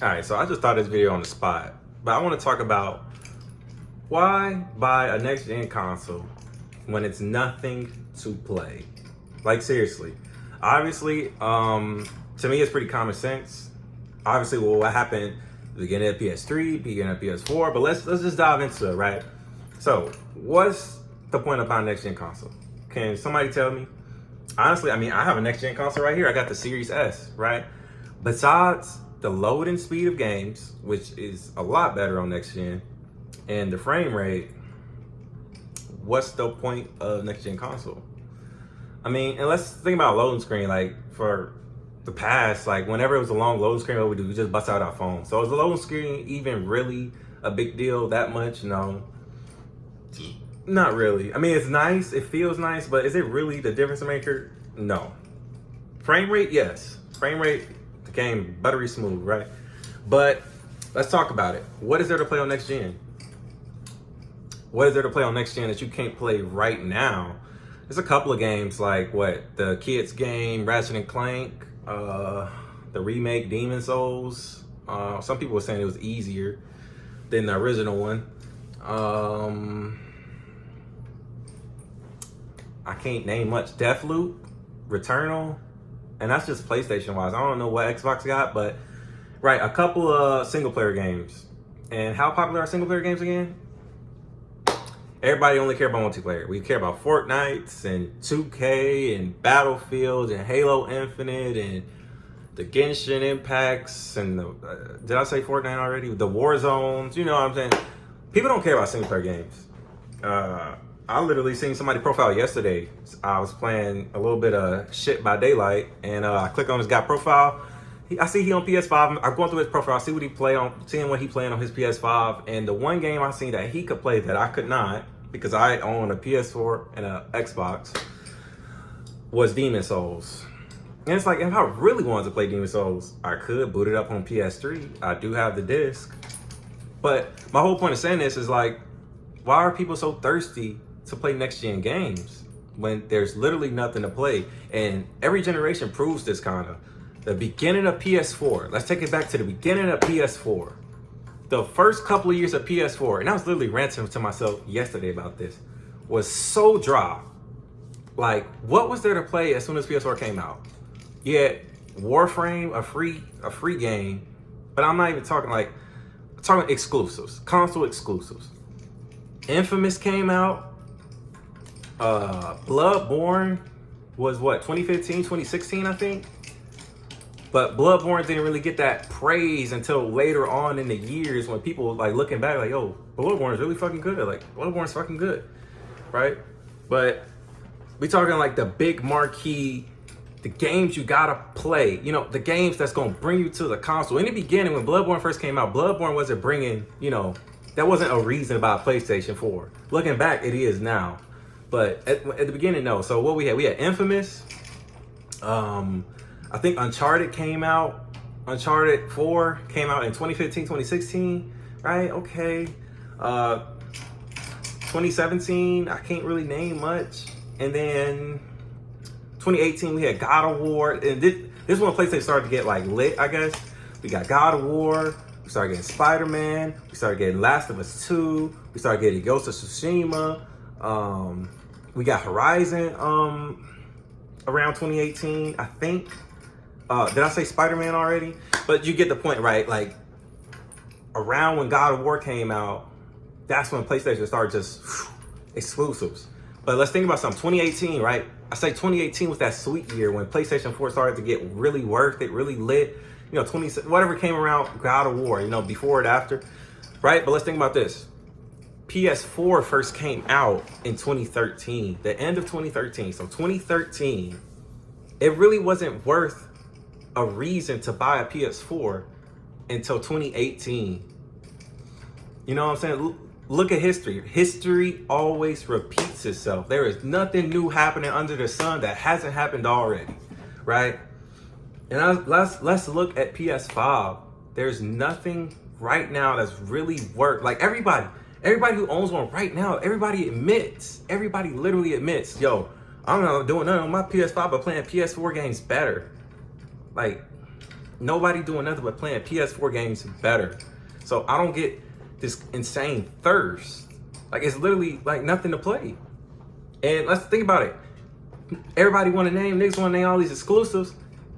All right, so I just thought this video on the spot, but I want to talk about why buy a next gen console when it's nothing to play. Like seriously, obviously, to me it's pretty common sense. Obviously, well, what happened at the beginning of PS3, beginning of PS4, but let's just dive into it, right? So, what's the point of buying a next gen console? Can somebody tell me? Honestly, I mean, I have a next gen console right here. I got the Series S, right? Besides the loading speed of games, which is a lot better on next gen, and the frame rate, what's the point of next gen console? I mean, and let's think about loading screen. Like for the past, like whenever it was a long loading screen, what we do, we just bust out our phone. So is the loading screen even really a big deal that much? No, not really. I mean, it's nice, it feels nice, but is it really the difference maker? No. Frame rate, yes. Frame rate, the game buttery smooth, right? But let's talk about it. What is there to play on next gen? What is there to play on next gen that you can't play right now? There's a couple of games like the kids game, Ratchet and Clank, the remake Demon Souls. Some people were saying it was easier than the original one. I can't name much. Deathloop, Returnal, and that's just PlayStation wise. I don't know what Xbox got, but right, a couple of single player games. And how popular are single player games again? Everybody only care about multiplayer. We care about Fortnite and 2K and Battlefield and Halo Infinite and the Genshin Impacts and the, did I say Fortnite already? The War Zones, you know what I'm saying? People don't care about single player games. I literally seen somebody profile yesterday. I was playing a little bit of Shit by Daylight and I click on his guy profile. I see he on PS5. I'm going through his profile, see what he play on, seeing what he playing on his PS5. And the one game I seen that he could play that I could not, because I own a PS4 and an Xbox, was Demon Souls. And it's like, if I really wanted to play Demon Souls, I could boot it up on PS3. I do have the disc. But my whole point of saying this is like, why are people so thirsty to play next gen games when there's literally nothing to play? And every generation proves this kind of. The beginning of PS4, let's take it back to the beginning of PS4. The first couple of years of PS4, and I was literally ranting to myself yesterday about this, was so dry. Like, what was there to play as soon as PS4 came out? Yeah, Warframe, a free game, but I'm not even talking like, I'm talking exclusives, console exclusives. Infamous came out. Bloodborne was what, 2015, 2016, I think? But Bloodborne didn't really get that praise until later on in the years when people like looking back like, yo, Bloodborne is really fucking good. Like, Bloodborne's fucking good, right? But we talking like the big marquee, the games you gotta play, you know, the games that's gonna bring you to the console. In the beginning, when Bloodborne first came out, Bloodborne wasn't bringing, you know, that wasn't a reason about PlayStation 4. Looking back, it is now. But at the beginning, no. So what we had Infamous. I think Uncharted came out. Uncharted 4 came out in 2015, 2016, right? Okay. 2017, I can't really name much. And then 2018, we had God of War. And this is when PlayStation started to get like lit, I guess. We got God of War. We started getting Spider-Man. We started getting Last of Us 2. We started getting Ghost of Tsushima. We got Horizon around 2018, I think. Did I say Spider-Man already? But you get the point, right? Like, around when God of War came out, that's when PlayStation started just exclusives. But let's think about something. 2018, right? I say 2018 was that sweet year when PlayStation 4 started to get really worth it, really lit. You know, whatever came around God of War, you know, before and after, right? But let's think about this. PS4 first came out in 2013, the end of 2013. So 2013, it really wasn't worth a reason to buy a PS4 until 2018. You know what I'm saying? Look at history. History always repeats itself. There is nothing new happening under the sun that hasn't happened already, right? And let's look at PS5. There's nothing right now that's really worked. Like everybody who owns one right now, everybody literally admits, yo, I'm not doing nothing on my PS5 but playing PS4 games better. Like, Nobody doing nothing but playing PS4 games better. So I don't get this insane thirst. Like, it's literally like nothing to play. And let's think about it. Everybody want to name, niggas want to name all these exclusives.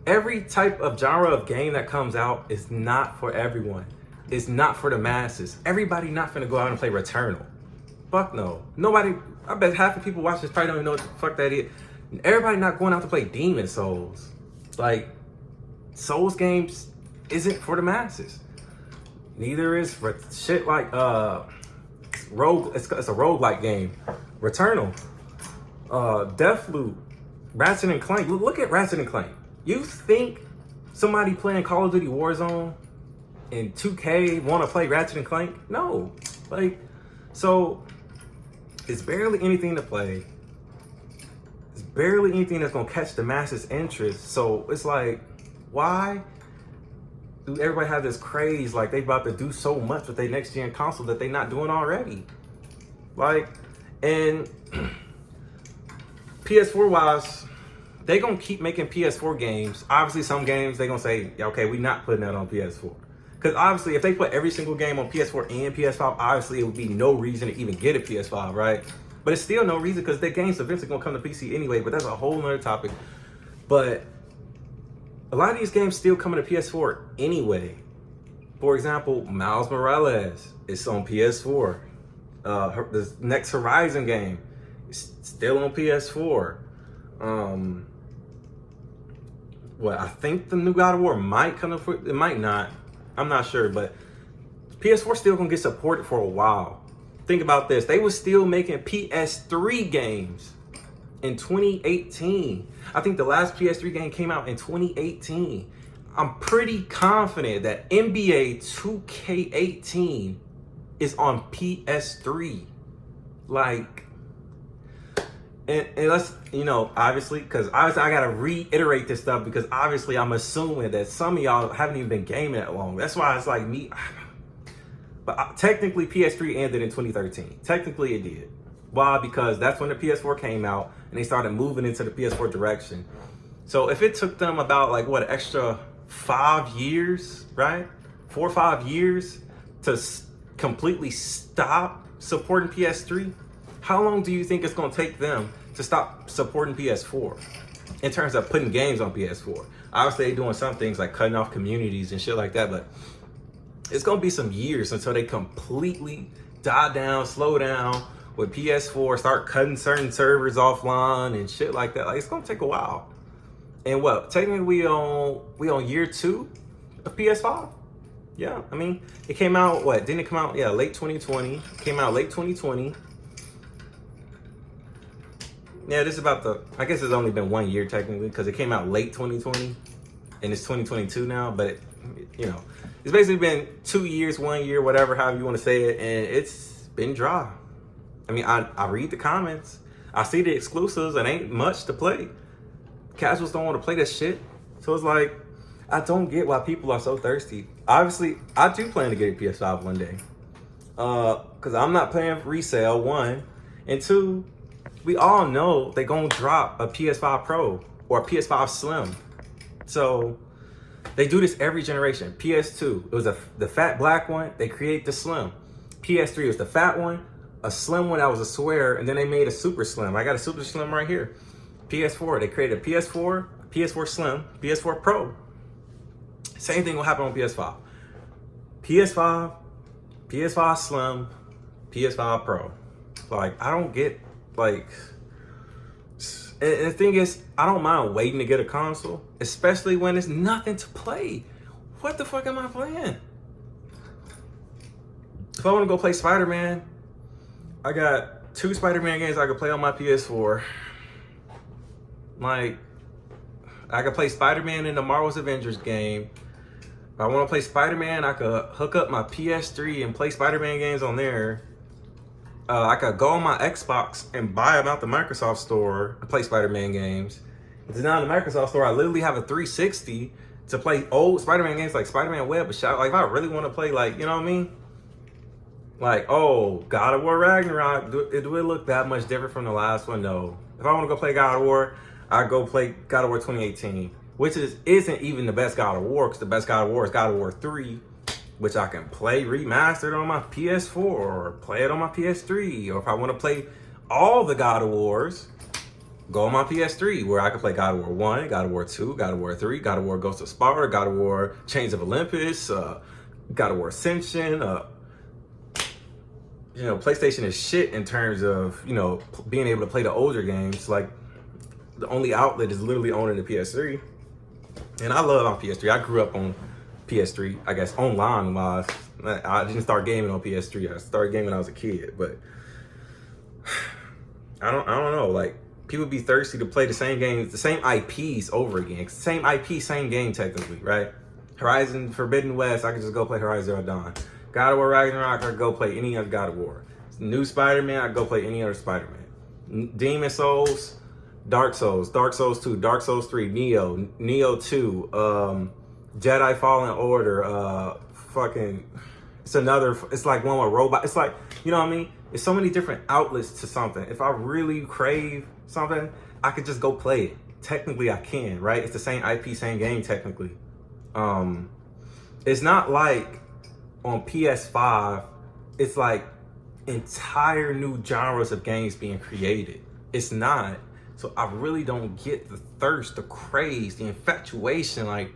Every type of genre of game that comes out is not for everyone. It's not for the masses. Everybody not finna go out and play Returnal. Fuck no. Nobody, I bet half the people watching this probably don't even know what the fuck that is. Everybody not going out to play Demon Souls. Like, Souls games isn't for the masses. Neither is for shit like Rogue. It's a roguelike game. Returnal, Deathloop, Ratchet and Clank. Look at Ratchet and Clank. You think somebody playing Call of Duty Warzone and 2K want to play Ratchet and Clank? No. Like, so it's barely anything to play. It's barely anything that's gonna catch the masses' interest. So it's like, why do everybody have this craze like they about to do so much with their next gen console that they not doing already? Like, and PS4 wise, they gonna keep making PS4 games. Obviously, some games they gonna say, yeah, okay, we not putting that on PS4. Because obviously, if they put every single game on PS4 and PS5, obviously it would be no reason to even get a PS5, right? But it's still no reason because their games eventually gonna come to PC anyway. But that's a whole nother topic. But a lot of these games still coming to PS4 anyway. For example, Miles Morales is on PS4. The next Horizon game is still on PS4. I think the new God of War might come up. It might not. I'm not sure, but PS4 still gonna get supported for a while. Think about this. They were still making PS3 games in 2018. I think the last PS3 game came out in 2018. I'm pretty confident that NBA 2K18 is on PS3. Like, and let's, obviously, because obviously I gotta reiterate this stuff because obviously I'm assuming that some of y'all haven't even been gaming that long. That's why it's like me. But technically PS3 ended in 2013. Technically it did. Why? Because that's when the PS4 came out and they started moving into the PS4 direction. So if it took them about like what, extra 5 years, right? 4 or 5 years to completely stop supporting PS3, how long do you think it's gonna take them to stop supporting PS4 in terms of putting games on PS4? Obviously they're doing some things like cutting off communities and shit like that, but it's gonna be some years until they completely die down, slow down with PS4, start cutting certain servers offline and shit like that. Like, it's gonna take a while. And what? Technically, we on year 2 of PS5. Yeah, I mean, it came out. What? Didn't it come out? Yeah, late 2020. It came out late 2020. Yeah, this is about the. I guess it's only been 1 year technically because it came out late 2020, and it's 2022 now. But it's basically been 2 years, 1 year, whatever, however you want to say it, and it's been dry. I mean, I read the comments. I see the exclusives. It ain't much to play. Casuals don't want to play this shit. So it's like, I don't get why people are so thirsty. Obviously, I do plan to get a PS5 one day. Because I'm not playing resale, 1. And 2, we all know they're going to drop a PS5 Pro or a PS5 Slim. So they do this every generation. PS2, it was the fat black one. They create the Slim. PS3 was the fat one. A slim one that was a square, and then they made a super slim. I got a super slim right here. PS4, they created a PS4, PS4 Slim, PS4 Pro. Same thing will happen on PS5. PS5, PS5 Slim, PS5 Pro. Like, I don't get, like, and the thing is, I don't mind waiting to get a console, especially when there's nothing to play. What the fuck am I playing? If I want to go play Spider-Man, I got 2 Spider-Man games I could play on my PS4. Like, I could play Spider-Man in the Marvel's Avengers game. If I want to play Spider-Man, I could hook up my PS3 and play Spider-Man games on there. I could go on my Xbox and buy them out the Microsoft store and play Spider-Man games. It's not in the Microsoft store. I literally have a 360 to play old Spider-Man games like Spider-Man Web. But like, if I really want to play, like, you know what I mean? Like, oh, God of War Ragnarok, do it look that much different from the last one? No. If I want to go play God of War, I go play God of War 2018. which isn't even the best God of War, because the best God of War is God of War 3, which I can play remastered on my PS4 or play it on my PS3. Or if I want to play all the God of Wars, go on my PS3, where I can play God of War 1, God of War 2, God of War 3, God of War Ghost of Sparta, God of War Chains of Olympus, God of War Ascension. You know, PlayStation is shit in terms of, you know, being able to play the older games. Like, the only outlet is literally owning the PS3. And I love on PS3. I grew up on PS3, I guess, online wise. I didn't start gaming on PS3. I started gaming when I was a kid, but I don't know. Like, people be thirsty to play the same games, the same IPs over again. Same IP, same game technically, right? Horizon Forbidden West, I could just go play Horizon Zero Dawn. God of War Ragnarok, I could go play any other God of War. New Spider-Man, I could go play any other Spider-Man. Demon Souls, Dark Souls 2, Dark Souls 3, Neo 2, Jedi Fallen Order, it's like one with robot. It's like, you know what I mean? There's so many different outlets to something. If I really crave something, I could just go play it. Technically, I can, right? It's the same IP, same game, technically. It's not like on PS5, it's like entire new genres of games being created. It's not. So I really don't get the thirst, the craze, the infatuation. Like,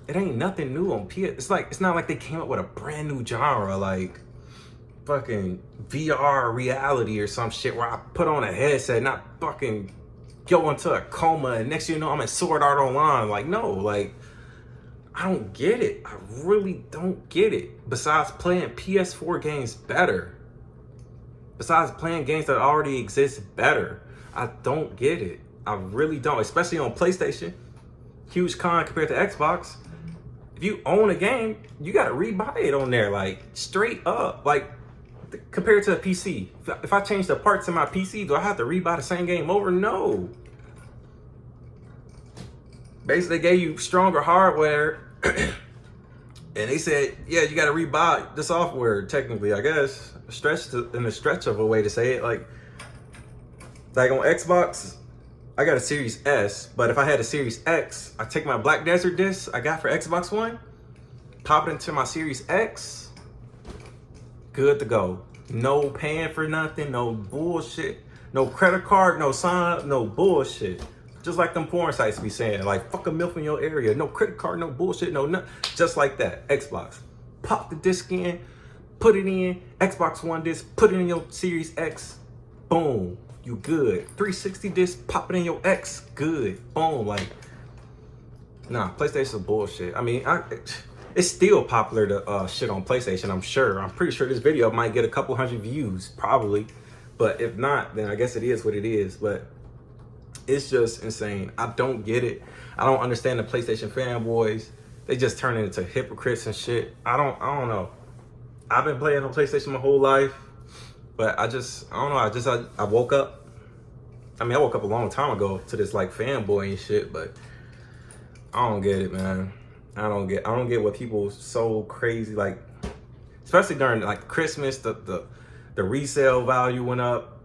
it ain't nothing new on PS. It's not like they came up with a brand new genre, like fucking VR reality or some shit where I put on a headset and I fucking go into a coma and next thing you know I'm in Sword Art Online. Like, no, like, I don't get it. I really don't get it. Besides playing PS4 games better. Besides playing games that already exist better. I don't get it. I really don't. Especially on PlayStation. Huge con compared to Xbox. If you own a game, you gotta rebuy it on there. Like, straight up. Like, compared to a PC. If I change the parts in my PC, do I have to rebuy the same game over? No. Basically, they gave you stronger hardware, and they said, yeah, you got to rebuy the software, technically, I guess. In the stretch of a way to say it. Like on Xbox, I got a Series S, but if I had a Series X, I take my Black Desert disc I got for Xbox One, pop it into my Series X, good to go. No paying for nothing, no bullshit, no credit card, no sign up, no bullshit. Just like them porn sites be saying, like, fuck a MILF in your area. No credit card, no bullshit, no nothing. Just like that. Xbox. Pop the disc in, put it in, Xbox One disc, put it in your Series X. Boom. You good. 360 disc, pop it in your X. Good. Boom. Like, nah, PlayStation's bullshit. I mean, it's still popular to shit on PlayStation, I'm sure. I'm pretty sure this video might get a couple hundred views, probably. But if not, then I guess it is what it is. But it's just insane. I don't get it. I don't understand the PlayStation fanboys. They just turn into hypocrites and shit. I don't know. I've been playing on PlayStation my whole life, but I don't know. I woke up. I mean, I woke up a long time ago to this like fanboy and shit, but I don't get it, man. I don't get what people so crazy, like, especially during like Christmas, the resale value went up.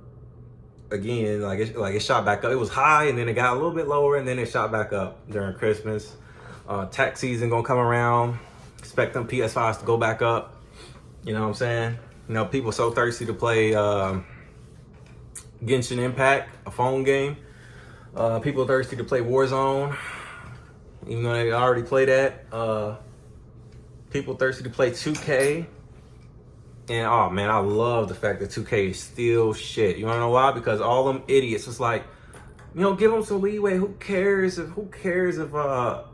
Again, it shot back up. It was high and then it got a little bit lower and then it shot back up during Christmas. Tax season gonna come around. Expect them PS5s to go back up. You know what I'm saying? You know, people so thirsty to play Genshin Impact, a phone game. People thirsty to play Warzone, even though they already play that. People thirsty to play 2K. And oh man, I love the fact that 2K is still shit. You wanna know why? Because all them idiots was like, you know, give them some leeway. Who cares if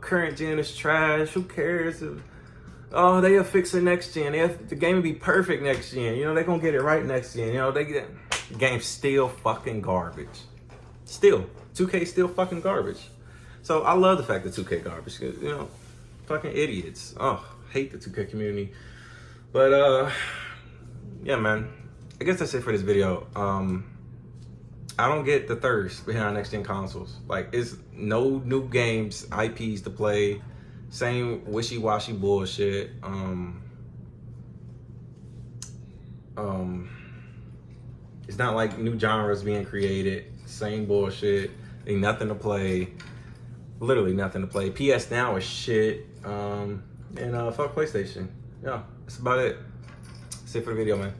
current gen is trash? Who cares if they'll fix it next gen? The game will be perfect next gen. You know, they're gonna get it right next gen. You know, the game's still fucking garbage. Still, 2K still fucking garbage. So I love the fact that 2K garbage. Cause, you know, fucking idiots. Oh, hate the 2K community. But yeah, man, I guess that's it for this video. I don't get the thirst behind next gen consoles. Like, it's no new games, IPs to play, same wishy-washy bullshit. It's not like new genres being created, same bullshit, ain't nothing to play. literally nothing to play. PS Now is shit. And fuck PlayStation. Yeah, that's about it. That's it for the video, man.